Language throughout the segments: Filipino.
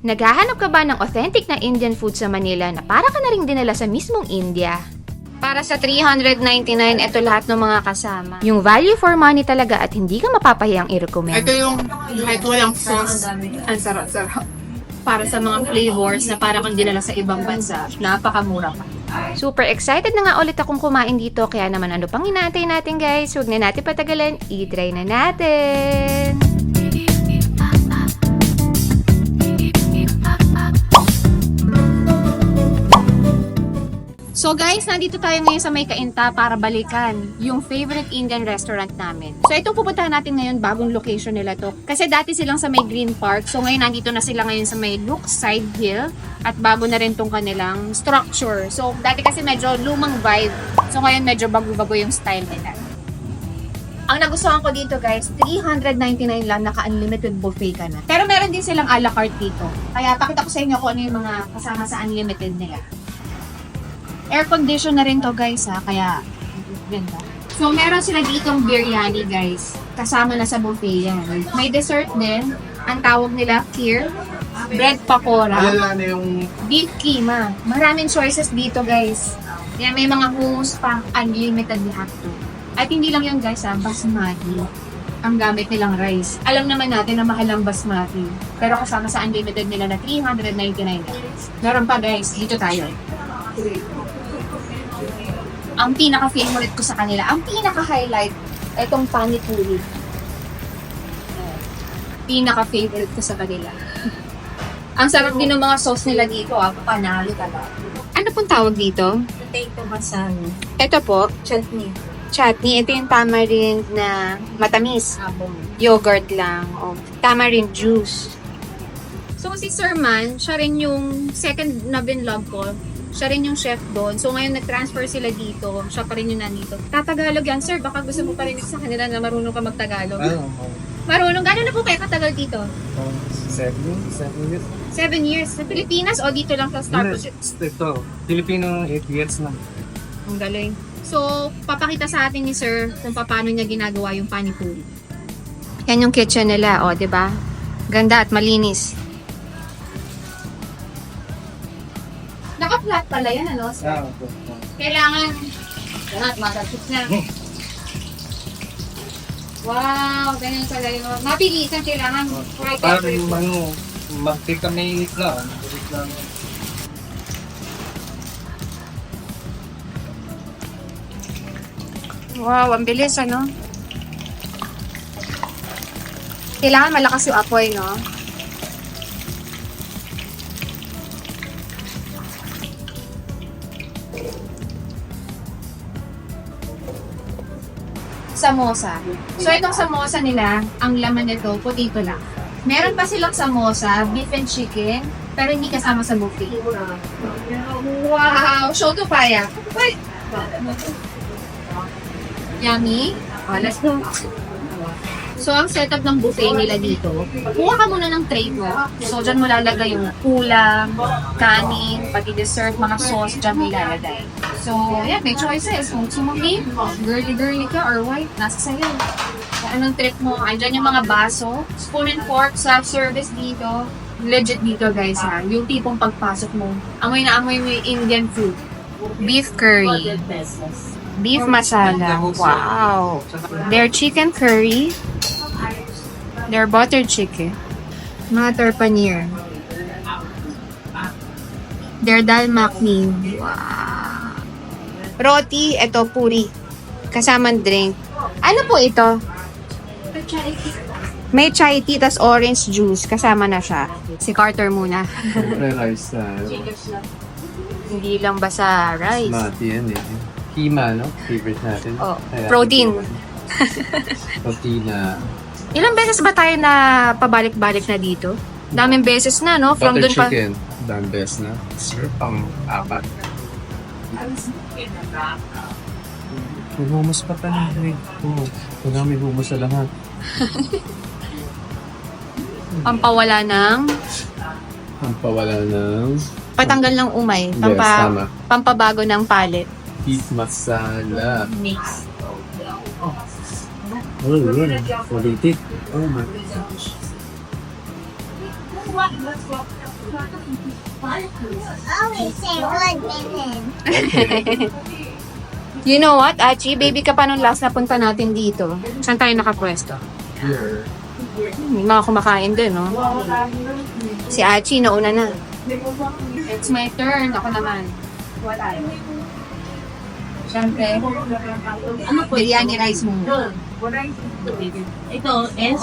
Naghahanap ka ba ng authentic na Indian food sa Manila na para ka na ring dinala sa mismong India? Para sa 399, ito lahat ng mga kasama. Yung value for money talaga at hindi ka mapapahiyang i-recommend. Ito yung kahit walang sauce. Ang sarap-sarap. Para sa mga flavors na para kang dinala sa ibang bansa. Napakamura pa. Super excited na nga ulit akong kumain dito, kaya naman ano pang inaantay natin guys? Huwag na natin patagalan, i-try na natin! So guys, nandito tayo ngayon sa May Cainta para balikan yung favorite Indian restaurant namin. So itong pupuntahan natin ngayon, bagong location nila to. Kasi dati silang sa May Green Park. So ngayon nandito na sila ngayon sa May Brookside Hill. At bago na rin tong kanilang structure. So dati kasi medyo lumang vibe. So ngayon medyo bago-bago yung style nila. Ang nagustuhan ko dito guys, 399 lang, naka-unlimited buffet ka na. Pero meron din silang a la carte dito. Kaya pakita ko sa inyo kung ano yung mga kasama sa unlimited nila. Air condition na rin to guys ha, kaya ganda. So meron sila ditong biryani guys, kasama na sa buffet yan. May dessert din, ang tawag nila kheer, bread pakora, beef keema. Maraming choices dito guys. Yan, may mga hummus pa, unlimited lahat to. At hindi lang yan guys ha, basmati ang gamit nilang rice. Alam naman natin na mahal ang basmati, pero kasama sa unlimited nila na 399 guys. Meron pa guys, dito tayo. Ang pinaka-favorite ko sa kanila, ang pinaka-highlight, itong panipuri. Pinaka-favorite ko sa kanila. Ang sarap din ng mga sauce nila dito, panalo talaga. Ano pong tawag dito? Potato masala. Ito po, Chutney. chutney. Ito yung tamarind na matamis. Abong. Yogurt lang. O, tamarind juice. So, si Sir Man, siya rin yung second na binlog ko. Siya rin yung chef doon. So, ngayon nag-transfer sila dito. Siya pa rin yung nandito. Tatagalog yan, sir. Baka gusto mo parinig sa kanila na marunong ka magtagalog. Marunong. Gano'n na po kayo katagal dito? 7 years. 7 years. Sa Pilipinas o dito lang sa Starbucks? Ito, Filipino 8 years na. Ang galing. So, papakita sa atin ni sir kung paano niya ginagawa yung panipuri. Yan yung kitchen nila, o, 'di ba? Ganda at malinis. Naka-flat pala yan, ano? Kailangan magastos na. Wow, ganyan sa galing. Mabilis ang kailangan. Right Para yung mag-take kami lang. Wow, ang bilis, ano? Kailangan malakas yung apoy, no? Samosa. So, itong samosa nila, ang laman nito, potato lang. Meron pa silang samosa, beef and chicken, pero hindi kasama sa buffet. Wow! Show to paya. Wait! Yummy. Oh, let's go. So, ang setup ng buffet nila dito, kuha ka muna ng tray mo. So, dyan mo lalagay yung ulam, kanin, pati dessert, mga sauce, dyan mo ilalagay. So, yeah, may choices. Kung gusto mo beef, girly-girly ka, or white, nasa sa'yo. Kung anong trip mo, andyan yung mga baso, spoon and fork, self-service dito. Legit dito, guys, ha. Yung tipong pagpasok mo, amoy na amoy mo yung Indian food. Beef curry. Beef masala. Wow. Their chicken curry. Their buttered chicken. Mother paneer. Their dal makhni. Wow. Roti, ito puri. Kasamang drink. Ano po ito? May chai tea, tas orange juice. Kasama na siya. Si Carter muna. Siyempre rice na. Hindi lang basta rice. Mati yan eh. Kima, no? Favorite natin. Oh, Kaya, protein. Protein na. Ilang beses ba tayo na pabalik-balik na dito? Daming beses na, no? From Butter dun pa. chicken. Damn best na. Sir, pang apat. May hummus pa pala. Wala may hummus sa lahat. Pampawala ng Ang pawala ng patanggal ng umay. Yes, tama. Pampabago ng palit. beef masala. Mix. Oh, yun. Quality. Oh my gosh. Always say one minute. You know what, Achi? Baby ka pa nung last na punta natin dito. Saan tayo nakapwesto? Here. May mga kumakain din, no? Si Achi, nauna na. It's my turn. Ako naman. Wala. Siyempre. Ano po? Biryani rice mo. Ito, S.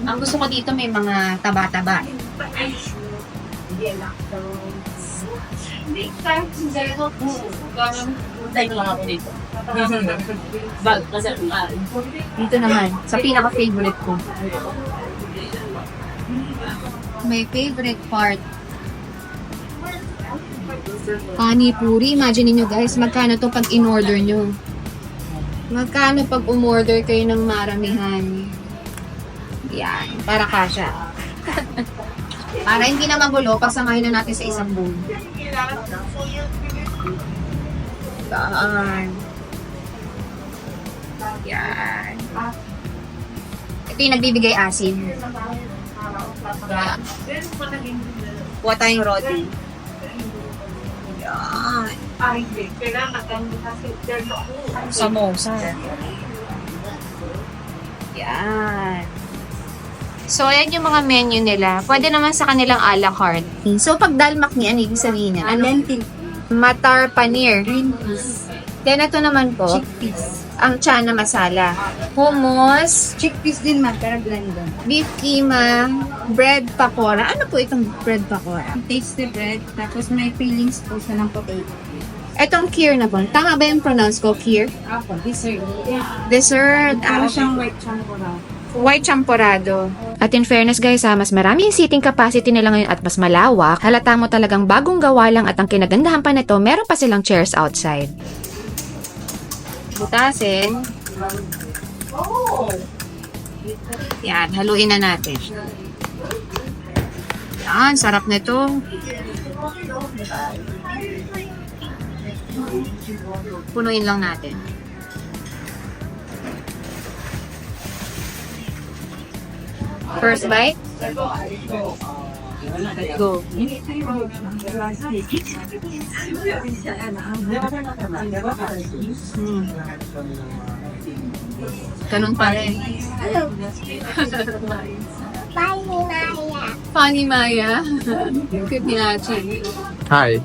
Ang gusto ko dito may mga taba-taba. Time lang ako dito. Bag, kasi Dito naman, sa pinaka-favorite ko. My favorite part. Pani puri. Imagine niyo guys, magkano to pag in-order nyo? Magkano pag umorder kayo ng maramihan? Yan, para kasha. Para hindi na magulo, pagsamahin na natin sa isang bowl. Yan. Yan. Ito yung nagbibigay asin. Yan. Kuha tayong roti. Yan. Samosa. Yan. So, ayan yung mga menu nila. Pwede naman sa kanilang a la carte. So, pag dal makni, ano ibig sabihin yan? Lentil. Matar paneer. Green peas. Then, ito naman po, Chickpeas. ang chana masala. Hummus, Chickpeas din man, pero blended. beef keema, bread pakora. Ano po itong bread pakora? Taste the bread, tapos may fillings po siya ng potato. Itong kheer na po. Tama ba yung pronounce ko, kheer? Ako, dessert. Dessert. Para siyang white champura. White champorado. At in fairness guys mas marami yung seating capacity nila ngayon at mas malawak. Halata mo talagang bagong gawa lang at ang kinagandahan pa nito, meron pa silang chairs outside. Butasin. Yan, haluin na natin. Yan, sarap nito. Punuin lang natin. First bite? Go. Ganun pa rin. Bye, Maya. Funny Maya. Cute ni Achi. Hi.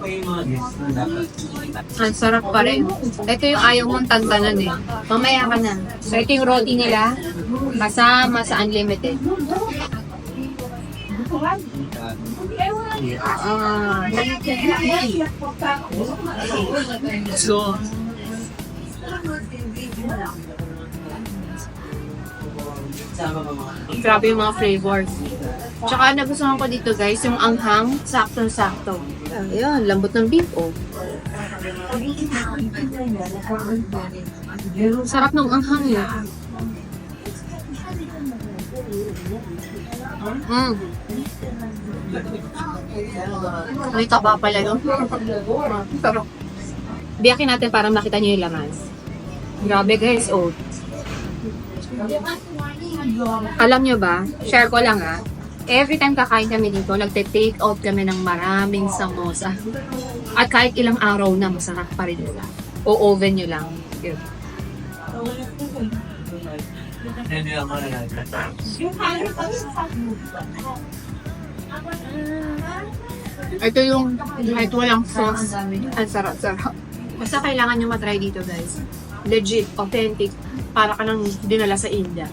Ang sarap pa rin. Ito yung ayaw mong tantanan eh. Mamaya ka na. So ito yung roti nila. Kasama sa unlimited. So, grabe yung mga flavors. Tsaka nagustuhan ko dito guys, yung anghang, sakto-sakto. Ayan, lambot ng beef oh. Sarap ng anghang eh. May taba pala yun. Sarap. Biyakin natin para makita nyo yung laman. Grabe guys, oh. Alam nyo ba, share ko lang every time kakain kami dito, nagte-take out kami ng maraming samosa. At kahit ilang araw na, masarap pa rin nila. O oven nyo lang. Yun. Ito yung kahit walang sauce. Ang sarap-sarap. Basta kailangan nyo matry dito guys. Legit, authentic. Para ka nang dinala sa India.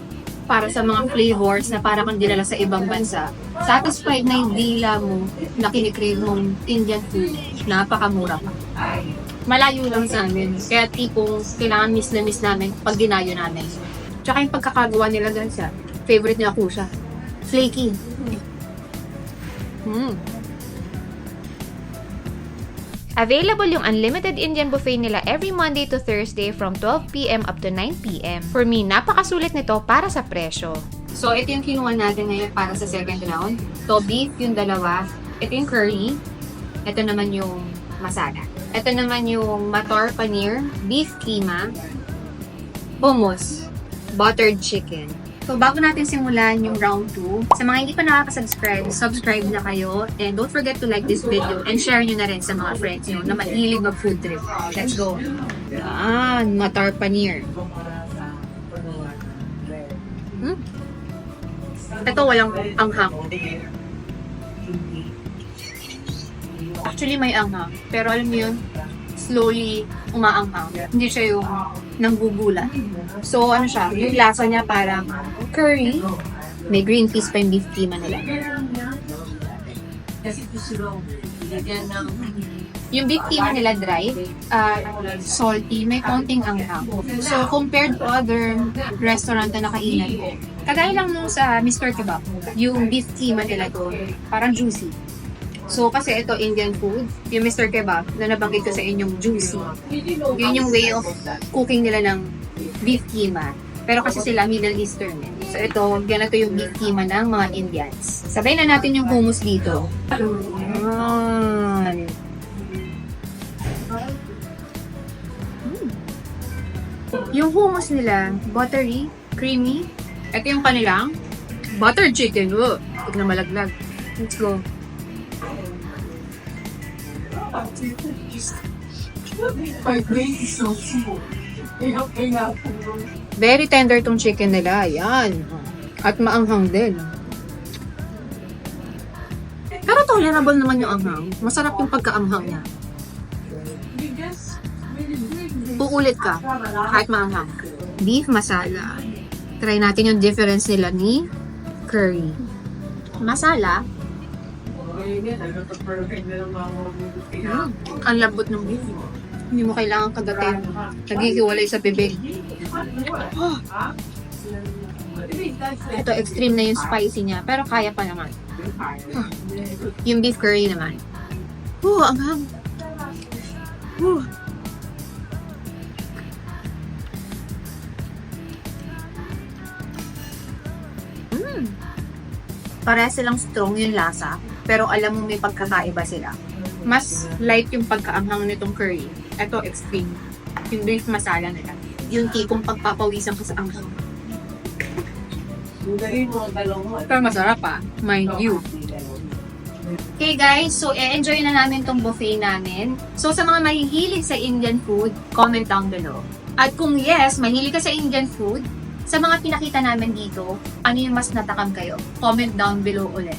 Para sa mga flavors na para kang dinala sa ibang bansa. Satisfied na yung dila mo na kinikrave mong Indian food. Napakamura pa. Malayo lang sa amin. Kaya tipong kailangan miss na miss namin pag dinayo namin. Tsaka yung pagkakagawa nila guys favorite niya ako siya. Flaky. Available yung unlimited Indian buffet nila every Monday to Thursday from 12 p.m. up to 9 p.m. For me, napakasulit nito para sa presyo. So, ito yung kinuha natin ngayon para sa second round. So, beef yung dalawa. Ito yung curry. Ito naman yung masala. Ito naman yung matar paneer, beef keema, hummus, buttered chicken. So, bago natin simulan yung round 2, sa mga hindi pa nakaka-subscribe, subscribe na kayo. And don't forget to like this video and share nyo na rin sa mga friends nyo na mahilig mag-food trip. Let's go! Yan, Matar Paneer. Ito walang anghang. Actually, may anghang. Pero alam mo yun, slowly umaanghang. Hindi siya yung nanggugulat. So, ano siya, yung lasa niya parang curry. May green peas pa yung beef keema nila. Yung beef keema nila dry, salty, may konting anghang. So, compared to other restaurant na nakainan ko, kagaya lang nung sa Mr. Kebab, yung beef keema nila doon, parang juicy. So, kasi ito Indian food, yung Mr. Kebab, na nabanggit ko sa inyong juicy. Yun yung way of cooking nila ng beef keema. Pero kasi sila Middle Eastern. So, ito, ganito yung beef keema ng mga Indians. Sabay na natin yung hummus dito. Yung hummus nila, buttery, creamy. Ito yung kanilang butter chicken. Whoa, huwag na malaglag. Let's go. Very tender tong chicken nila. Yan. At maanghang din. Pero tolerable naman yung anghang. Masarap yung pagkaanghang niya. Uulit ka kahit maanghang. Beef masala. Try natin yung difference nila ni curry. Masala. Ang lambot ng beef. Hindi mo kailangan kagatin. Naghihiwalay sa bibig. Ito, extreme na yung spicy niya. Pero kaya pa naman. Yung beef curry naman. Anghang. Pareha silang strong yung lasa, pero alam mo may pagkakaiba sila. Mas light yung pagkaanghang nitong curry. Ito, extreme. Yung beef masala nila. Yung tipong pagpapawisan ka sa anghang. Pero masarap mind you. Okay guys, so e-enjoy na namin tong buffet namin. So sa mga mahihilig sa Indian food, comment down below. At kung yes, mahilig ka sa Indian food, sa mga pinakita namin dito, ano yung mas natakam kayo? Comment down below ulit.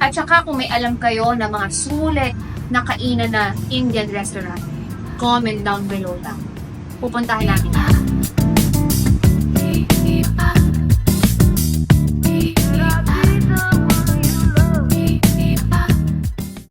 At saka kung may alam kayo na mga sulit na kainan na Indian restaurant, comment down below lang. Pupuntahan namin.